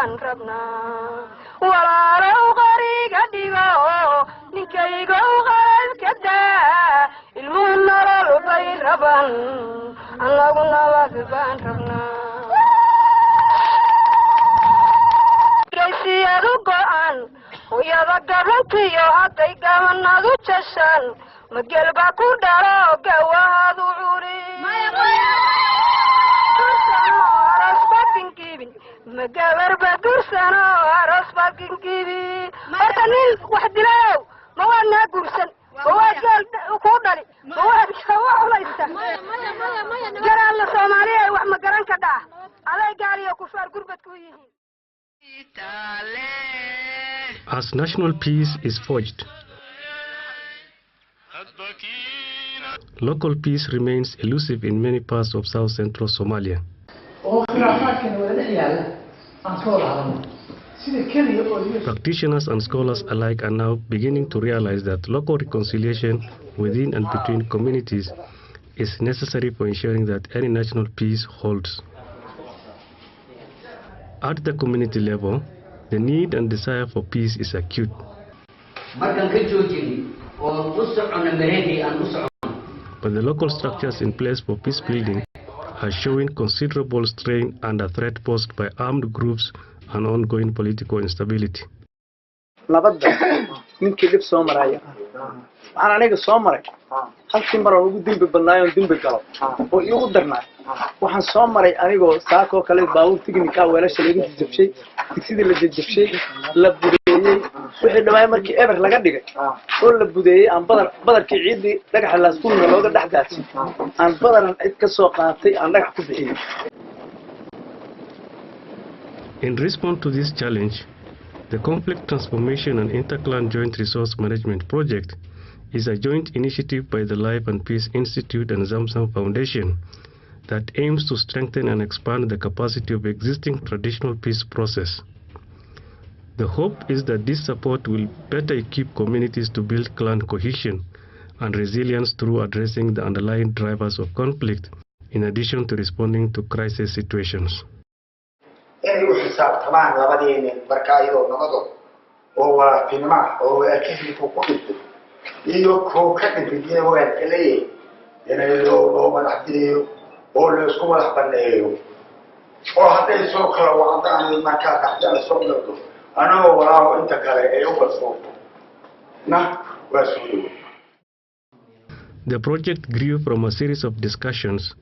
baan rabnaa walaalow qariga dhigo ninkaygo qaadka daa ilmuhu nolol bay raban anagu nabad baan rabnaa geesiyadu go'an hooyada gabantiyo hadday gabanadu jashan magelba ku dhalo gawaadu curi magabar bagursano aras baginkibi marka nin wax dilaw ma wana gursan waa gal ku dhali waa xawlaysta garan la Soomaaliya wax ma garan ka dhaa aday gaaliyo ku far gurbad ku yihiin As national peace is forged, local peace remains elusive in many parts of South Central Somalia. Practitioners and scholars alike are now beginning to realize that local reconciliation within and between communities is necessary for ensuring that any national peace holds. At the community level, the need and desire for peace is acute. But the local structures in place for peace building are showing considerable strain under threat posed by armed groups and ongoing political instability. halkii mar ugu dambi badnaayo dambi galo oo igu darnaa waxaan soo maray anigoo saako kale baawur tignika weelasha laga jabshay sidii la jabshay la budeeyay wixii dhawaay markii eber laga dhigay oo la budeeyay aan badarkii ciidii dhagax la iskuulna looga dhaxdaasay aan badaran cid ka soo qaatay aan dhagax ku bixiyay. In response to this challenge, the Conflict Transformation and Interclan Joint Resource Management Project is a joint initiative by the Life and Peace Institute and Zamzam Foundation that aims to strengthen and expand the capacity of existing traditional peace process. The hope is that this support will better equip communities to build clan cohesion and resilience through addressing the underlying drivers of conflict, in addition to responding to crisis situations. iyo ko ka dhigay waan kale inay loo madaxdiyo oo la isku wada baneeyo oo haday soo kala wacdaan marka dhaxdana soo noqdo ana walaa inta kale ay u basooto na wasuu. The project grew from a series of discussions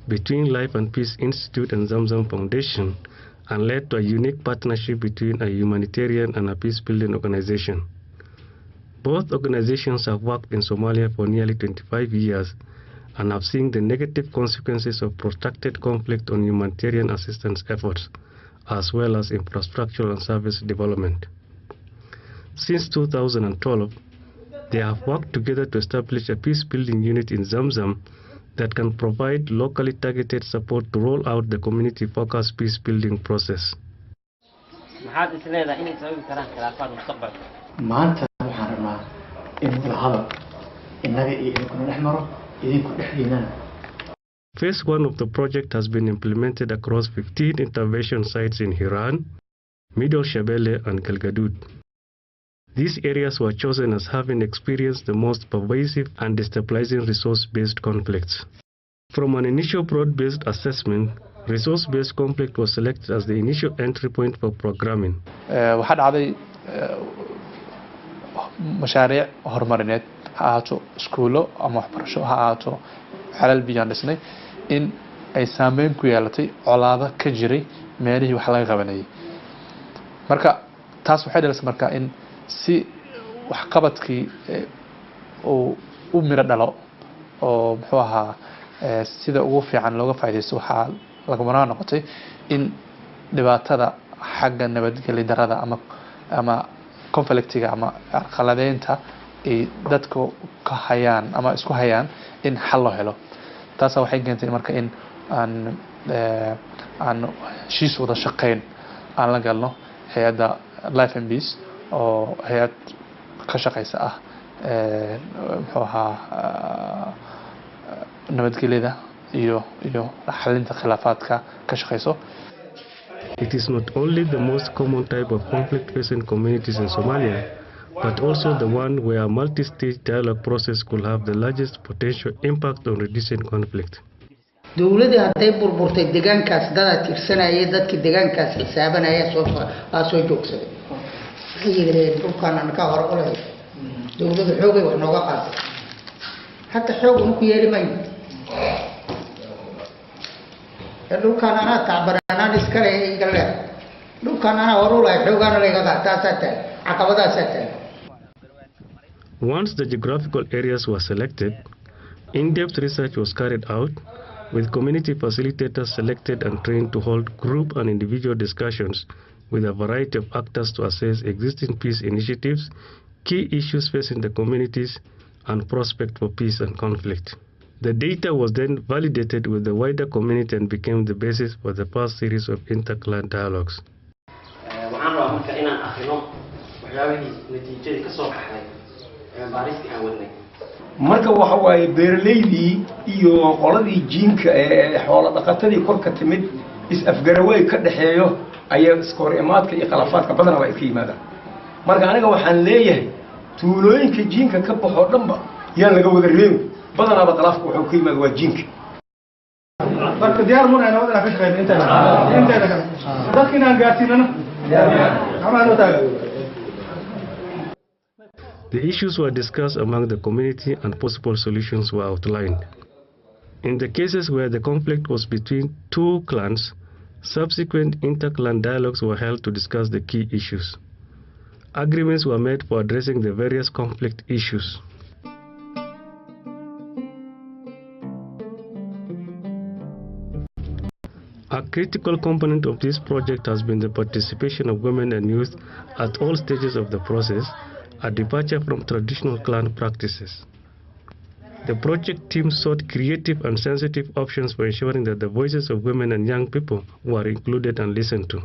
between Life and Peace Institute and Zamzam Foundation and led to a unique partnership between a humanitarian and a peace-building organization. Both organizations have worked in Somalia for nearly 25 years and have seen the negative consequences of protracted conflict on humanitarian assistance efforts, as well as infrastructural and service development. Since 2012, they have worked together to establish a peace-building unit in Zamzam that can provide locally targeted support to roll out the community-focused peace-building process. Phase 1 of the project has been implemented across 15 intervention sites in Hiran, Middle Shabelle and Galgaduud. These areas were chosen as having experienced the most pervasive and destabilizing resource-based conflicts. From an initial broad-based assessment, resource-based conflict was selected as the initial entry point for programming. مشاريع هرمرينات هاتو سكولو أما وحبرشو هاتو على البيان لسني إن أي سامين كويالتي علاقة كجري مالي وحلاقة غباني مركا تاس وحيدة لس مركا إن سي وحقبتكي أو ميردالو أو محوها سيدا أوفي عن لغة فايدة سوحا لغمنا نقطي إن دباتة حقا نبدك اللي درادة أما conflictiga ama qaladaynta ee dadku ka hayaan ama isku hayaan in xal loo helo taas waxay keentay marka in aan shiis wada shaqeyn aan la galno hay'adda Life and Peace oo hay'ad ka shaqeysa muxuu ahaa nabadgelyada iyo xalinta khilaafaadka ka shaqeyso. It is not only the most common type of conflict facing communities in Somalia, but also the one where a multi-stage dialogue process could have the largest potential impact on reducing conflict. dawladda haday burburtay deegaankaas dad tirsanayay dadkii deegaankaas xisaabanaya soo joogsaday xiyireen dhulkaan ka hor olay dawladda xoogay wax nooga qaaday hatta xoog ku yeelimay dhulkaan ana tacbarana iskale igale dhulkaan ana horulay xoogana laga qaataa caqabadaasata. Once the geographical areas were selected, in-depth research was carried out, with community facilitators selected and trained to hold group and individual discussions with a variety of actors to assess existing peace initiatives, key issues facing the communities, and prospect for peace and conflict. The data was then validated with the wider community and became the basis for the past series of inter-clan dialogues. marka waxa way beeraleydii iyo qoladii jiinka ee xoolo dhaqatadii korka timid is afgaraway ka dhaxeeyo ayaa iskoor imaadka iyo qalafaadka badan waa iska yimaadaan marka aniga waxaan leeyahay tuulooyinka jiinka ka baxo dhanba yaan laga wada reebo badanaba qalaafku wuxuu ka yimaad waa jiinka marka diyaar mun ay wada ka shaqeyn inta dadkina aan gaarsiinana amaano taagan. The issues were discussed among the community and possible solutions were outlined. In the cases where the conflict was between two clans, subsequent inter-clan dialogues were held to discuss the key issues. Agreements were made for addressing the various conflict issues. A critical component of this project has been the participation of women and youth at all stages of the process, a departure from traditional clan practices. The project team sought creative and sensitive options for ensuring that the voices of women and young people were included and listened to.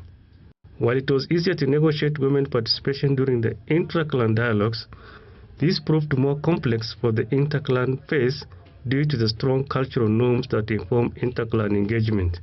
While it was easier to negotiate women participation during the intra-clan dialogues, this proved more complex for the inter-clan phase due to the strong cultural norms that inform inter-clan engagement.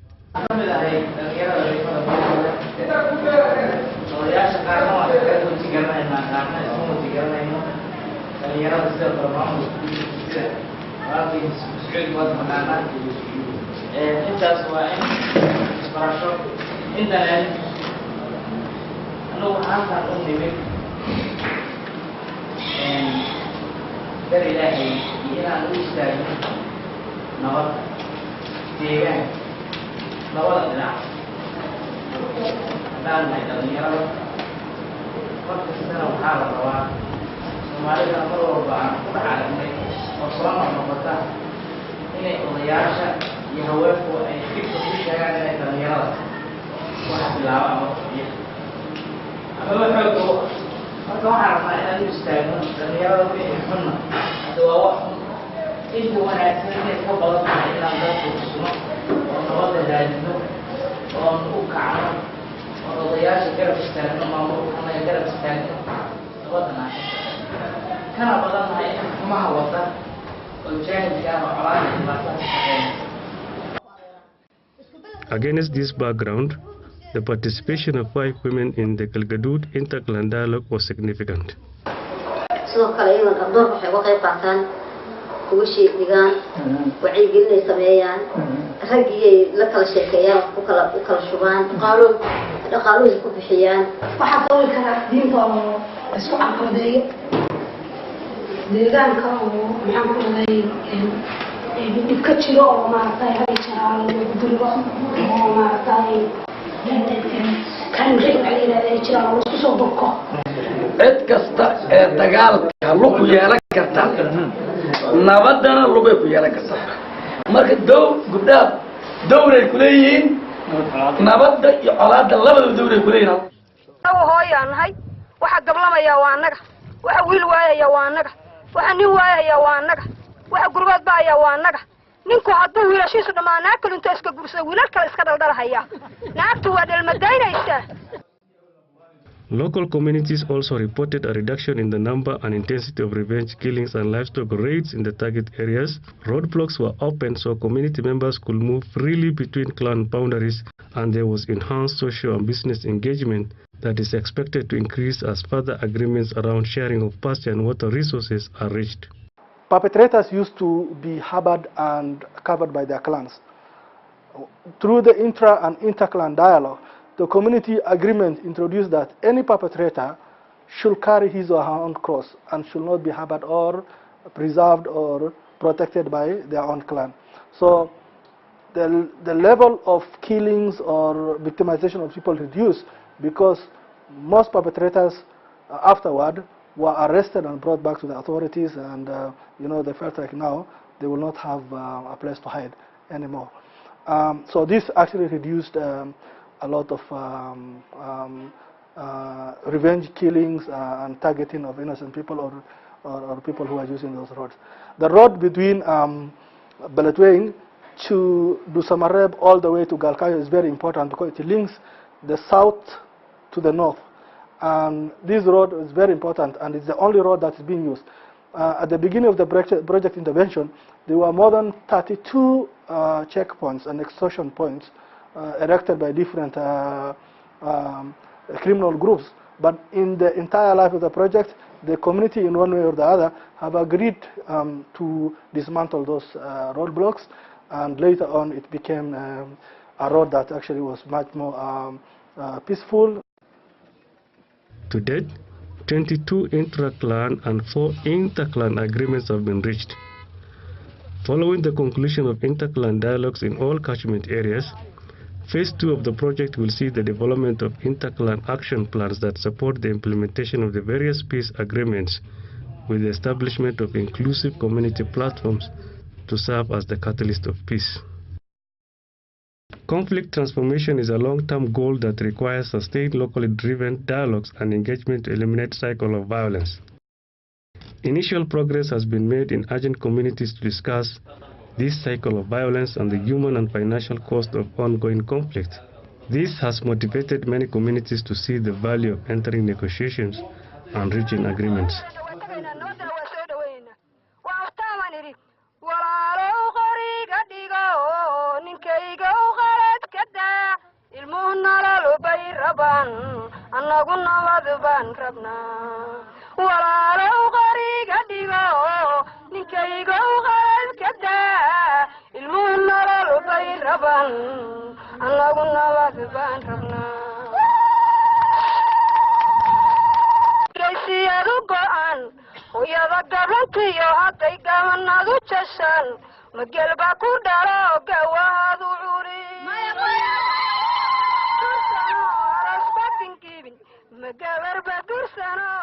Against this background, the participation of 5 women in the Galgaduud inter-clan dialogue was significant. cid kasta ee dagaalka lagu yeelan karta nabadana lagu yeelan karta marka gabdhaha dowray ku leeyihiin nabadda iyo colaadda labada dowray ku leeyihiin hooyaanahay waxa gablamaya waa anaga waxa wiil waayaya waa anaga waxa nin waayaya waa anaga waxa gurbaad baaya waa anaga ninku hadduu wiilashiisu dhamaanaa kale inta iska gursada wiilal kale iska dhaldhalahaya naagtu waa dhalmadaynaysaa. Local communities also reported a reduction in the number and intensity of revenge killings and livestock raids in the target areas. Roadblocks were opened so community members could move freely between clan boundaries, and there was enhanced social and business engagement that is expected to increase as further agreements around sharing of pasture and water resources are reached. Perpetrators used to be harbored and covered by their clans. Through the intra and inter-clan dialogue, the community agreement introduced that any perpetrator should carry his or her own cross and should not be harbored or preserved or protected by their own clan. So the level of killings or victimization of people reduced because most perpetrators afterward were arrested and brought back to the authorities, and they felt like now they will not have a place to hide anymore. So this actually reduced a lot of revenge killings and targeting of innocent people or people who are using those roads. The road between Beledweyne to Dusamareb all the way to Galkayo is very important because it links the south to the north. And this road is very important, and it's the only road that is being used. At the beginning of the project intervention, there were more than 32 checkpoints and extortion points erected by different criminal groups. But in the entire life of the project, the community in one way or the other have agreed to dismantle those roadblocks, and later on it became a road that actually was much more peaceful. To date, 22 intra-clan and 4 inter-clan agreements have been reached. Following the conclusion of inter-clan dialogues in all catchment areas, Phase 2 of the project will see the development of inter-clan action plans that support the implementation of the various peace agreements, with the establishment of inclusive community platforms to serve as the catalyst of peace. Conflict transformation is a long-term goal that requires sustained locally driven dialogues and engagement to eliminate cycle of violence. Initial progress has been made in urging communities to discuss this cycle of violence and the human and financial cost of ongoing conflict. This has motivated many communities to see the value of entering negotiations and reaching agreements. Magalar badur sana